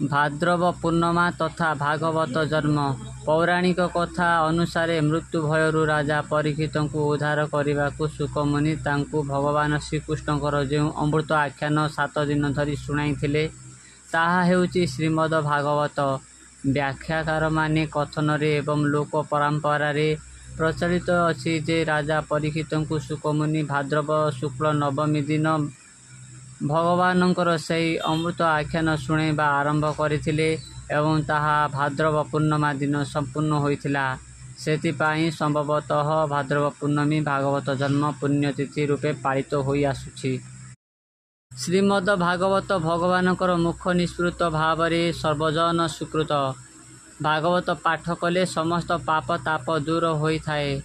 भाद्रव पूर्णिमा तथा भागवत जन्म। पौराणिक कथा अनुसार मृत्यु भयरू राजा परीक्षित को उद्धार करने को शुकमुनि तांकु भगवान श्रीकृष्णकर जो अमृत आख्यान 7 दिन धरी शुणाई ताहा हेउची श्रीमद् भागवत। व्याख्याकार माने कथन रे एवं लोक परंपरा रे प्रचलित अछि जे राजा परीक्षित को शुकमुनि भाद्रव शुक्ल नवमी दिन भगवानंकर सही अमृत आख्यान शुणाइबा आरंभ करथिले एवं ताहा भाद्रव पूर्णिमा दिन संपूर्ण होइथिला। सेतिपाई संभवतः भाद्रव पूर्णमी भागवत जन्म पुण्यतिथि रूपे पालित होई आसुछि। श्रीमद् भागवत भगवानंकर मुख निस्पृत भाव रे सर्वजन स्वीकृत। भागवत पाठ कले समस्त पाप ताप दूर होई थाए।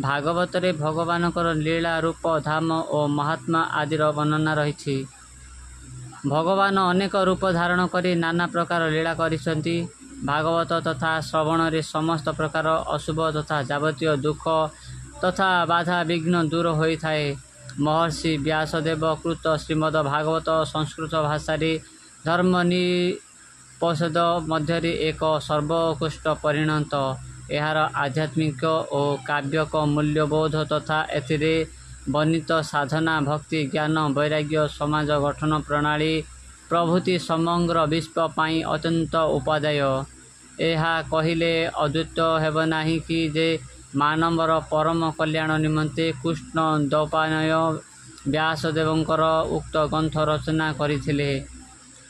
भागवत रे भगवानंकर लीला रूप धाम और महात्मा आदिर वर्णना रही। भगवान अनेक रूप धारण करी नाना प्रकार लीला करिसंती। भागवत तथा श्रवण रे समस्त प्रकार अशुभ तथा जावतीय दुख तथा बाधा विघ्न दूर होई थाए। महर्षि व्यासदेव कृत श्रीमद् भागवत संस्कृत भाषा रे धर्म निपसद मध्य एक सर्वोत्कृष्ट परिणत। यार आध्यात्मिक और काव्यक मूल्यबोध तथा एथिरे वर्णित साधना भक्ति ज्ञान वैराग्य समाज गठन प्रणाली प्रभृति समग्र विश्व पाई अत्यंत उपादेय। यह कहिले अद्वैत हेब नाही कि जे मानवर परम कल्याण निमंते कृष्ण द्वैपायन व्यासदेवंकर उक्त ग्रंथ रचना करिथिले।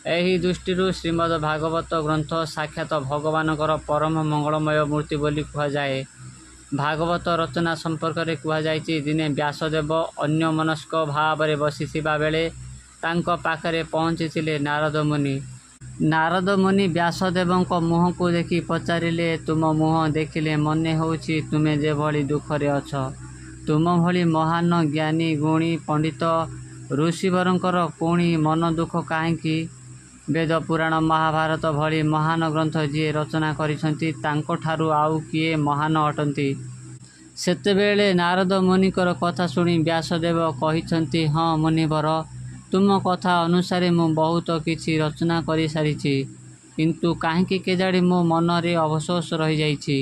एही दृष्टि श्रीमद् भागवत ग्रंथ साक्षात भगवानकर परम मंगलमय मूर्ति बोली कहा जाए। भागवत रचना संपर्क में कहुई दिने व्यासदेव अन्य मनस्क भाव में बसिथिबा बेले तांको पाखरे पहुँची नारद मुनि। नारद मुनि व्यासदेव मुह को देखि पचारिले, तुम मुह देखिले मने होउछि तुमे जे भली दुखरे अछ। तुम भली महान ज्ञानी गुणी पंडित ऋषिवरंकर कोणी मन दुख काहेकि? वेद पुराण महाभारत भली महान ग्रंथ जी रचना करिसंती तांको ठारू आउ किए महान अटंती। सेतेबेले नारद मुनिकर कथा शुणी व्यासदेव कहिसंती, हाँ मुनिवर, तुम कथा अनुसारे मु बहुत किछि रचना करि सारिछि, किंतु काहेकि केजाड़ी मो मन रे अवशोष रहि जाइछि।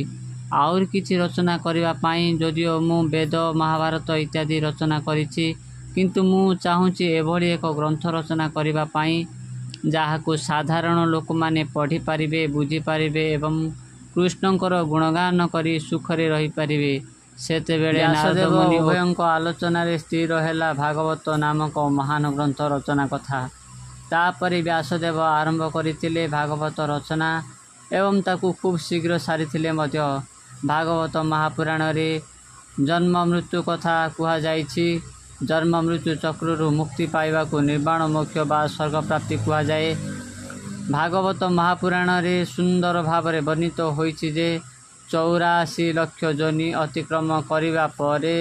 आउर किछि रचना करिबा पाई जदिओ मु वेद महाभारत इत्यादि रचना करिछि, किंतु मु चाहूछि एभली एक ग्रंथ रचना करिबा पाई जाहाकु साधारण लोक माने पढ़ी पारिबे बुझी पारिबे एवं कृष्णंकर गुणगान करी सुखरे रही पारिबे। सेतेबेले व्यासदेव उभयंक आलोचना रे स्थिर हैला भागवत नामक महान ग्रंथ रचना कथा। तापरे व्यासदेव आरंभ करिथिले भागवत रचना एवं ताकू खूब शीघ्र सारिथिले मध्य। भागवत महापुराण रे जन्म मृत्यु कथा कुहा जाइछि। जन्म मृत्यु चक्रु मुक्ति पाइबा को निर्वाण मोक्ष बा स्वर्ग प्राप्ति कुहा जाए। भागवत महापुराण रे सुंदर भाव में वर्णित होइछि जे 84 लाख जोनि अतिक्रम करिबा परे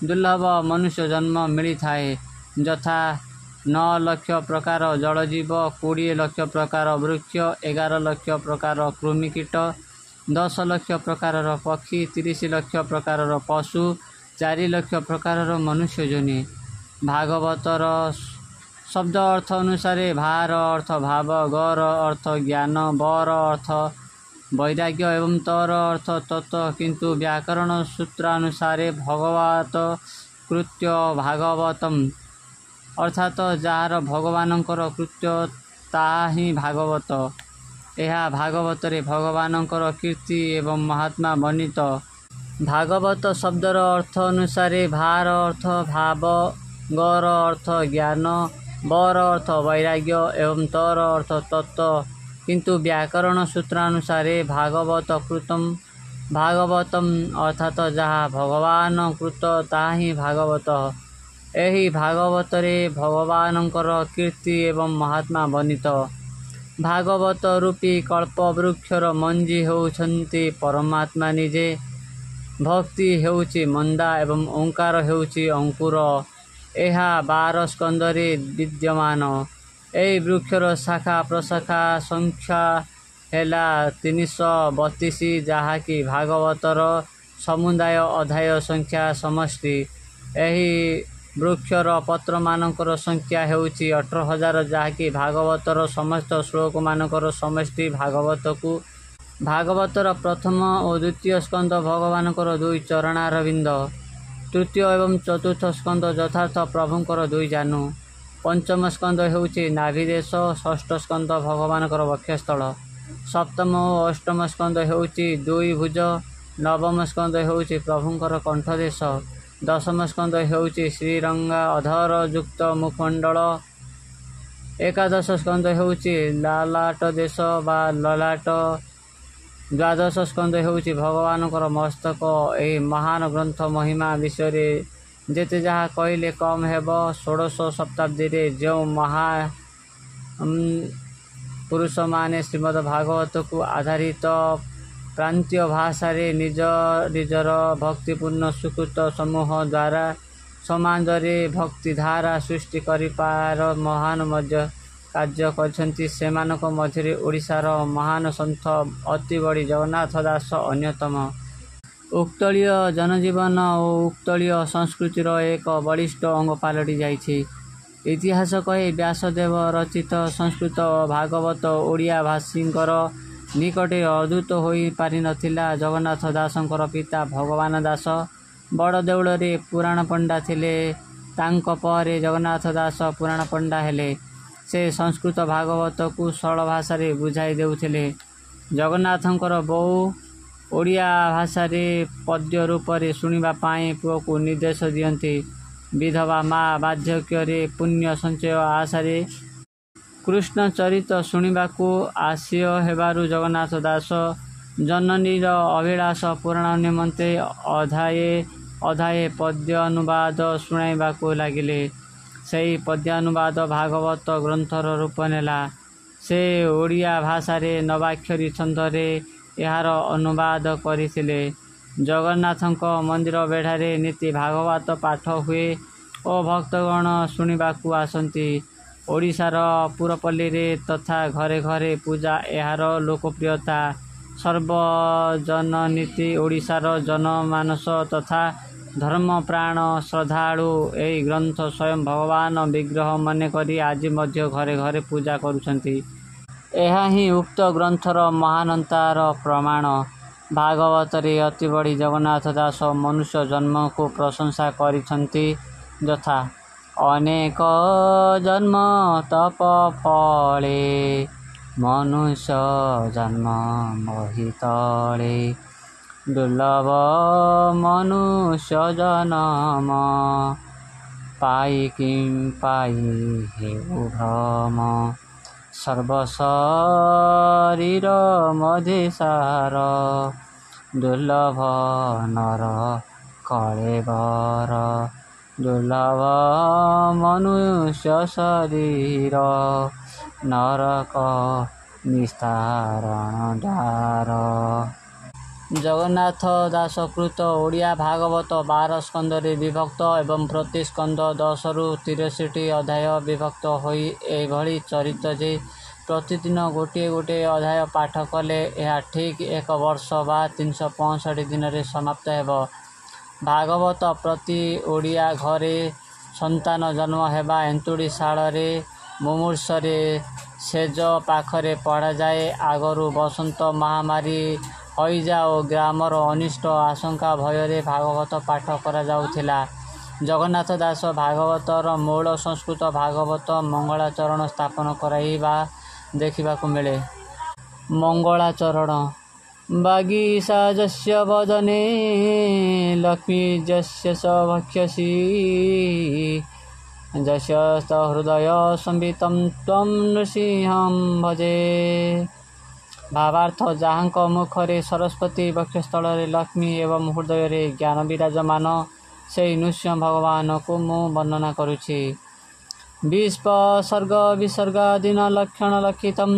दुर्लभ मनुष्य जन्म मिली थाए। यथा 9 लाख प्रकार जलजीव, 20 लाख प्रकार वृक्ष, 11 लाख प्रकार कृमिकीट, 10 लाख प्रकार पक्षी, 30 लाख प्रकार पशु, 4 लाख प्रकार मनुष्य जोनि। भागवतर शब्द अर्थ अनुसार भार अर्थ भाव, गर अर्थ ज्ञान, बर अर्थ वैराग्य एवं तर अर्थ तत्व, किंतु व्याकरण सूत्रानुसार भगवत कृत्य भागवतम अर्थात जार भगवानंकर कृत्य ताहा ही भागवत। यह भागवत रे भगवानंकर कीर्ति एवं महात्मा वर्णित। भागवत शब्दर अर्थ अनुसार भार अर्थ भाव, गर अर्थ ज्ञान, बर अर्थ वैराग्य एवं तर अर्थ तत्व, किंतु व्याकरण सूत्रानुसार भागवत कृतम भागवतम अर्थात जहाँ भगवान कृत ताहा ही भागवत। यही भागवत रे भगवानंकर कीर्ति एवं महात्मा वर्णित। भागवत रूपी कल्प वृक्षर मंजी होउछन्ति परमात्मा निजे। भक्ति हेउछि मंदा एवं ओंकार हेउछि अंकुर। यह 12 स्कंदरे विद्यमान। यही वृक्षर शाखा प्रशाखा संख्या हेला 332, जहाँकि भागवतर समुदाय अध्याय संख्या समष्टि। यही ବୃକ୍ଷର ପତ୍ରମାନଙ୍କର ସଂଖ୍ୟା ହେଉଛି 18,000, ଯାହାକି ଭାଗବତର ସମସ୍ତ ଶ୍ଲୋକମାନଙ୍କର ସମଷ୍ଟି। ଭାଗବତର ପ୍ରଥମ ଓ ଦ୍ୱିତୀୟ ସ୍କନ୍ଧ ଭଗବାନଙ୍କର ଦୁଇ ଚରଣାରବିନ୍ଦ, ତୃତୀୟ ଏବଂ ଚତୁର୍ଥ ସ୍କନ୍ଧ ଯଥାର୍ଥ ପ୍ରଭୁଙ୍କର ଦୁଇ ଜାନୁ, ପଞ୍ଚମ ସ୍କନ୍ଧ ହେଉଛି ନାଭିଦେଶ, ଷଷ୍ଠ ସ୍କନ୍ଧ ଭଗବାନଙ୍କର ବକ୍ଷସ୍ଥଳ, ସପ୍ତମ ଓ ଅଷ୍ଟମ ସ୍କନ୍ଧ ହେଉଛି ଦୁଇ ଭୁଜ, ନବମ ସ୍କନ୍ଧ ହେଉଛି ପ୍ରଭୁଙ୍କର କଣ୍ଠଦେଶ, ଦଶମ ସ୍କନ୍ଧ ହେଉଛି ଶ୍ରୀରଙ୍ଗା ଅଧର ଯୁକ୍ତ ମୁଖମଣ୍ଡଳ, ଏକାଦଶ ସ୍କନ୍ଧ ହେଉଛି ଲଲାଟ ଦେଶ ବା ଲଲାଟ, ଦ୍ୱାଦଶ ସ୍କନ୍ଧ ହେଉଛି ଭଗବାନଙ୍କର ମସ୍ତକ। ଏହି ମହାନ ଗ୍ରନ୍ଥ ମହିମା ବିଷୟରେ ଯେତେ ଯାହା କହିଲେ କମ୍ ହେବ। ଷୋଡ଼ଶ ଶତାବ୍ଦୀରେ ଯେଉଁ ପୁରୁଷମାନେ ଶ୍ରୀମଦ୍ ଭାଗବତକୁ ଆଧାରିତ ପ୍ରାନ୍ତୀୟ ଭାଷାରେ ନିଜର ଭକ୍ତିପୂର୍ଣ୍ଣ ସୁକୃତ ସମୂହ ଦ୍ୱାରା ସମାଜରେ ଭକ୍ତିଧାରା ସୃଷ୍ଟି କରିବାର ମହାନ କାର୍ଯ୍ୟ କରିଛନ୍ତି, ସେମାନଙ୍କ ମଧ୍ୟରେ ଓଡ଼ିଶାର ମହାନ ସନ୍ଥ ଅତିବଡ଼ି ଜଗନ୍ନାଥ ଦାସ ଅନ୍ୟତମ। ଉତ୍କଳୀୟ ଜନଜୀବନ ଓ ଉତ୍କଳୀୟ ସଂସ୍କୃତିର ଏକ ବଳିଷ୍ଠ ଅଙ୍ଗ ପାଲଟି ଯାଇଛି। ଇତିହାସ କହେ ବ୍ୟାସଦେବ ରଚିତ ସଂସ୍କୃତ ଭାଗବତ ଓଡ଼ିଆ ଭାଷୀଙ୍କର ନିକଟରେ ଅଦ୍ଭୁତ ହୋଇ ପାରିନଥିଲା। ଜଗନ୍ନାଥ ଦାସଙ୍କର ପିତା ଭଗବାନ ଦାସ ବଡ଼ଦେଉଳରେ ପୁରାଣ ପଣ୍ଡା ଥିଲେ। ତାଙ୍କ ପରେ ଜଗନ୍ନାଥ ଦାସ ପୁରାଣ ପଣ୍ଡା ହେଲେ। ସେ ସଂସ୍କୃତ ଭାଗବତକୁ ସରଳ ଭାଷାରେ ବୁଝାଇ ଦେଉଥିଲେ। ଜଗନ୍ନାଥଙ୍କର ବୋଉ ଓଡ଼ିଆ ଭାଷାରେ ପଦ୍ୟ ରୂପରେ ଶୁଣିବା ପାଇଁ ପୁଅକୁ ନିର୍ଦ୍ଦେଶ ଦିଅନ୍ତି। ବିଧବା ମା ବାର୍ଦ୍ଧକ୍ୟରେ ପୁଣ୍ୟ ସଞ୍ଚୟ ଆଶାରେ କୃଷ୍ଣ ଚରିତ ଶୁଣିବାକୁ ଆସ୍ୟ ହେବାରୁ ଜଗନ୍ନାଥ ଦାସ ଜନନୀର ଅଭିଳାଷ ପୂରଣ ନିମନ୍ତେ ଅଧାଏ ପଦ୍ୟ ଅନୁବାଦ ଶୁଣାଇବାକୁ ଲାଗିଲେ। ସେହି ପଦ୍ୟାନୁବାଦ ଭାଗବତ ଗ୍ରନ୍ଥର ରୂପ ନେଲା। ସେ ଓଡ଼ିଆ ଭାଷାରେ ନବାକ୍ଷରୀ ଛନ୍ଦରେ ଏହାର ଅନୁବାଦ କରିଥିଲେ। ଜଗନ୍ନାଥଙ୍କ ମନ୍ଦିର ବେଢ଼ାରେ ନୀତି ଭାଗବତ ପାଠ ହୁଏ ଓ ଭକ୍ତଗଣ ଶୁଣିବାକୁ ଆସନ୍ତି। ଓଡ଼ିଶାର ପୁରପଲ୍ଲୀରେ ତଥା ଘରେ ଘରେ ପୂଜା ଏହାର ଲୋକପ୍ରିୟତା ସର୍ବଜନନୀତି। ଓଡ଼ିଶାର ଜନମାନସ ତଥା ଧର୍ମପ୍ରାଣ ଶ୍ରଦ୍ଧାଳୁ ଏହି ଗ୍ରନ୍ଥ ସ୍ୱୟଂ ଭଗବାନ ବିଗ୍ରହ ମନେକରି ଆଜି ମଧ୍ୟ ଘରେ ଘରେ ପୂଜା କରୁଛନ୍ତି। ଏହା ହିଁ ଉକ୍ତ ଗ୍ରନ୍ଥର ମହାନତାର ପ୍ରମାଣ। ଭାଗବତରେ ଅତିବଡ଼ି ଜଗନ୍ନାଥ ଦାସ ମନୁଷ୍ୟ ଜନ୍ମକୁ ପ୍ରଶଂସା କରିଛନ୍ତି, ଯଥା ଅନେକ ଜନ୍ମ ତପ ଫଳେ ମନୁଷ୍ୟ ଜନ୍ମ ମହିତଳେ, ଦୁର୍ଲଭ ମନୁଷ୍ୟ ଜନମ ପାଇ ହେଉ ଭ୍ରମ, ସର୍ବଶରୀର ମଧେଶାର ଦୁର୍ଲଭ ନର କଳେବର, ଦୁର୍ଲଭ ମନୁଷ୍ୟ ଶରୀର ନରକ ନିସ୍ତାରଣ ଦ୍ୱାର। ଜଗନ୍ନାଥ ଦାସକୃତ ଓଡ଼ିଆ ଭାଗବତ 12 ସ୍କନ୍ଧରେ ବିଭକ୍ତ ଏବଂ ପ୍ରତି ସ୍କନ୍ଧ 10ରୁ 83ଟି ଅଧ୍ୟାୟ ବିଭକ୍ତ ହୋଇ ଏଭଳି ଚରିତ ଯେ ପ୍ରତିଦିନ ଗୋଟିଏ ଗୋଟିଏ ଅଧ୍ୟାୟ ପାଠ କଲେ ଏହା ଠିକ୍ 1 ବର୍ଷ ବା 365 ଦିନରେ ସମାପ୍ତ ହେବ। ଭାଗବତ ପ୍ରତି ଓଡ଼ିଆ ଘରେ ସନ୍ତାନ ଜନ୍ମ ହେବା ଏନ୍ତୁଡ଼ିଶାଳରେ ମୁମୂର୍ଷରେ ଶେଜ ପାଖରେ ପଢ଼ାଯାଏ। ଆଗରୁ ବସନ୍ତ ମହାମାରୀ, ହଇଜା ଓ ଗ୍ରାମର ଅନିଷ୍ଟ ଆଶଙ୍କା ଭୟରେ ଭାଗବତ ପାଠ କରାଯାଉଥିଲା। ଜଗନ୍ନାଥ ଦାସ ଭାଗବତର ମୂଳ ସଂସ୍କୃତ ଭାଗବତ ମଙ୍ଗଳାଚରଣ ସ୍ଥାପନ କରାଇବା ଦେଖିବାକୁ ମିଳେ। ମଙ୍ଗଳାଚରଣ ବାଗୀଶା ଯସ୍ୟ ବଦନେ ଲକ୍ଷ୍ମୀ ଯସ୍ୟ ସ ଭକ୍ଷ୍ୟସି, ଯସ୍ୟ ସ୍ତ ହୃଦୟ ସମ୍ବିତଂ ତ୍ୱଂ ନୃସିଂହଂ ଭଜେ। ଭାବାର୍ଥ ଯାହାଙ୍କ ମୁଖରେ ସରସ୍ୱତୀ, ବକ୍ଷସ୍ଥଳରେ ଲକ୍ଷ୍ମୀ ଏବଂ ହୃଦୟରେ ଜ୍ଞାନ ବିରାଜମାନ, ସେହି ନୃସିଂହ ଭଗବାନଙ୍କୁ ମୁଁ ବର୍ଣ୍ଣନା କରୁଛି। ବିସ୍ପସର୍ଗ ବିସର୍ଗାଦିନ ଲକ୍ଷଣ ଲକ୍ଷିତମ୍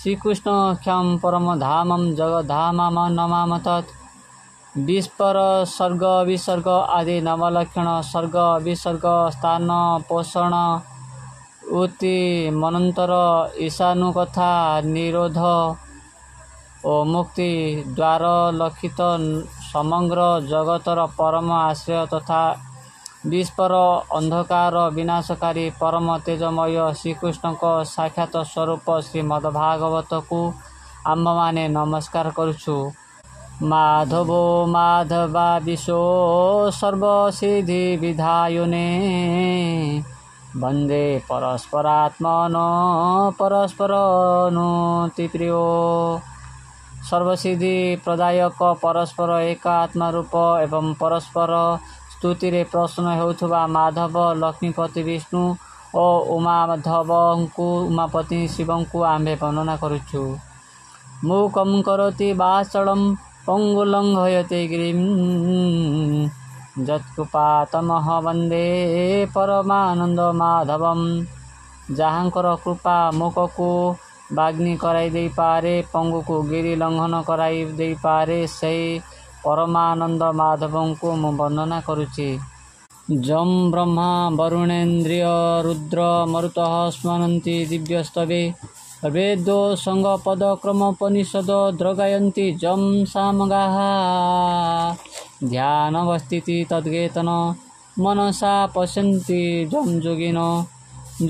ଶ୍ରୀକୃଷ୍ଣଖ୍ୟଂ ପରମ ଧାମଂ ଜଗଦ୍ଧାମଂ ନମାମ ତତ୍। ବିସ୍ପର ସର୍ଗ ବିସର୍ଗ ଆଦି ନବଲକ୍ଷଣ ସର୍ଗ ବିସର୍ଗ ସ୍ଥାନ ପୋଷଣ ଉକ୍ତି ମନନ୍ତର ଈଶାନୁକଥା ନିରୋଧ ଓ ମୁକ୍ତି ଦ୍ୱାର ଲକ୍ଷିତ ସମଗ୍ର ଜଗତର ପରମ ଆଶ୍ରୟ ତଥା ବିଶ୍ୱର ଅନ୍ଧକାର ବିନାଶକାରୀ ପରମ ତେଜମୟ ଶ୍ରୀକୃଷ୍ଣଙ୍କ ସାକ୍ଷାତ ସ୍ୱରୂପ ଶ୍ରୀମଦ୍ଭାଗବତକୁ ଆମ୍ଭମାନେ ନମସ୍କାର କରୁଛୁ। ମାଧବୋ ମାଧବା ବିଶୋ ସର୍ବସିଦ୍ଧି ବିଧାୟୁନେ ବନ୍ଦେ ପରସ୍ପରାତ୍ମନ ପରସ୍ପରନୁତିପ୍ରିୟ। ସର୍ବସିଦ୍ଧି ପ୍ରଦାୟକ ପରସ୍ପର ଏକ ଆତ୍ମା ରୂପ ଏବଂ ପରସ୍ପର ସ୍ତୁତିରେ ପ୍ରସନ୍ନ ହେଉଥିବା ମାଧବ ଲକ୍ଷ୍ମୀପତି ବିଷ୍ଣୁ ଓ ଉମାପତି ଶିବଙ୍କୁ ଆମ୍ଭେ ବର୍ଣ୍ଣନା କରୁଛୁ। ମୂକଂ କରୋତି ବାଚାଳଂ ପଙ୍ଗୁଲଂ ହୟତେ ଗିରିଂ ଯତ୍କୃପାତମଃ ବନ୍ଦେ ପରମାନନ୍ଦ ମାଧବଂ। ଯାହାଙ୍କର କୃପା ମୂକକୁ ବାଗ୍ନି କରାଇ ଦେଇପାରେ, ପଙ୍ଗୁକୁ ଗିରି ଲଙ୍ଘନ କରାଇ ଦେଇପାରେ, ସେହି ପରମାନନ୍ଦ ମାଧବଙ୍କୁ ମୁଁ ବର୍ଣ୍ଣନା କରୁଛି। ଯଂ ବ୍ରହ୍ମା ବରୁଣେନ୍ଦ୍ରିୟ ରୁଦ୍ର ମରୁତଃ ସ୍ମରନ୍ତି ଦିବ୍ୟସ୍ତବେ ବେଦୋ ସଙ୍ଗ ପଦ କ୍ରମୋପନିଷଦ ଦ୍ରଗାୟନ୍ତି ଯଂ ସାମଗାଃ ଧ୍ୟାନବସ୍ତିତି ତଦ୍ଗେତନ ମନସା ପଶ୍ୟନ୍ତି ଯଂ ଯୋଗିନୋ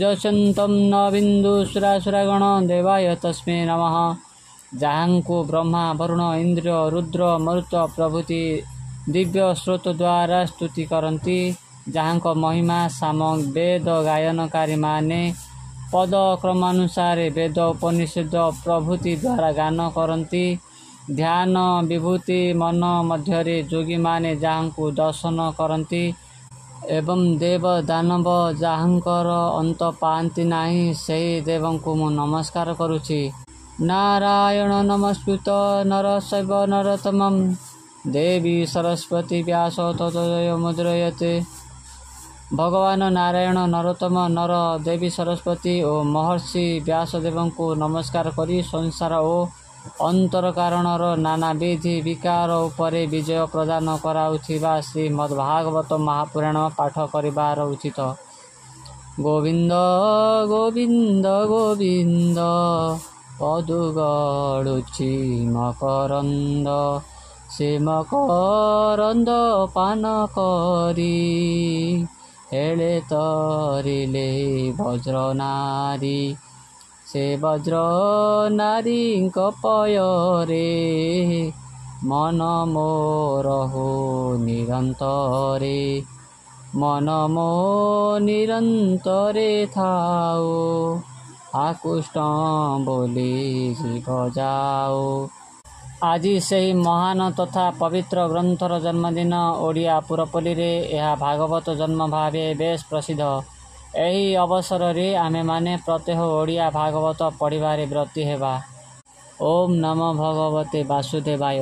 ଯଶନ୍तं ନ ବିନ୍ଦୁ ସୁରାସୁରଗଣ ଦେବାୟ ତସ୍ମୈ ନମଃ। ଯାହାଙ୍କୁ ବ୍ରହ୍ମା ବରୁଣ ଇନ୍ଦ୍ର ରୁଦ୍ର ମରୁତ ପ୍ରଭୃତି ଦିବ୍ୟ ସ୍ରୋତ ଦ୍ୱାରା ସ୍ତୁତି କରନ୍ତି, ଯାହାଙ୍କ ମହିମା ସାମ ବେଦ ଗାୟନକାରୀମାନେ ପଦ କ୍ରମାନୁସାରେ ବେଦ ଉପନିଷଦ ପ୍ରଭୃତି ଦ୍ୱାରା ଗାନ କରନ୍ତି, ଧ୍ୟାନ ବିଭୂତି ମନ ମଧ୍ୟରେ ଯୋଗୀମାନେ ଯାହାଙ୍କୁ ଦର୍ଶନ କରନ୍ତି ଏବଂ ଦେବ ଦାନବ ଯାହାଙ୍କର ଅନ୍ତ ପାଆନ୍ତି ନାହିଁ, ସେହି ଦେବଙ୍କୁ ମୁଁ ନମସ୍କାର କରୁଛି। ନାରାୟଣ ନମସ୍କୃତ ନରସୈବ ନରୋତ୍ତମଂ ଦେବୀ ସରସ୍ୱତୀ ବ୍ୟାସ ତତୋ ମୁଦ୍ରୟତେ। ଭଗବାନ ନାରାୟଣ, ନରୋତ୍ତମ ନର, ଦେବୀ ସରସ୍ୱତୀ ଓ ମହର୍ଷି ବ୍ୟାସଦେବଙ୍କୁ ନମସ୍କାର କରି ସଂସାର ଓ ଅନ୍ତର କାରଣର ନାନାବିଧ ବିକାର ଉପରେ ବିଜୟ ପ୍ରଦାନ କରାଉଥିବା ଶ୍ରୀମଦ୍ଭାଗବତ ମହାପୁରାଣ ପାଠ କରିବାର ଉଚିତ। ଗୋବିନ୍ଦ ଗୋବିନ୍ଦ ଗୋବିନ୍ଦ ପଦୁ ଗଡ଼ୁଛି ମକରନ୍ଦ, ସେ ମକରନ୍ଦ ପାନ କରି ହେଳେ ତରିଲେ ବଜ୍ର ନାରୀ। ସେ ବଜ୍ର ନାରୀଙ୍କ ପୟରେ ମନ ମୋର ହୋ ନିରନ୍ତରେ, ମନ ମୋ ନିରନ୍ତରେ ଥାଉ, ଆକୃଷ୍ଟ ବୋଲି ଜୀବ ଯାଉ। ଆଜି ସେହି ମହାନ ତଥା ପବିତ୍ର ଗ୍ରନ୍ଥର ଜନ୍ମଦିନ। ଓଡ଼ିଆ ପୁରପଲ୍ଲୀରେ ଏହା ଭାଗବତ ଜନ୍ମ ଭାବେ ବେଶ୍ ପ୍ରସିଦ୍ଧ। ଏହି ଅବସରରେ ଆମେମାନେ ପ୍ରତ୍ୟହ ଓଡ଼ିଆ ଭାଗବତ ପଢ଼ିବାରେ ବ୍ରତୀ ହେବା। ଓମ୍ ନମୋ ଭଗବତେ ବାସୁଦେବାୟ।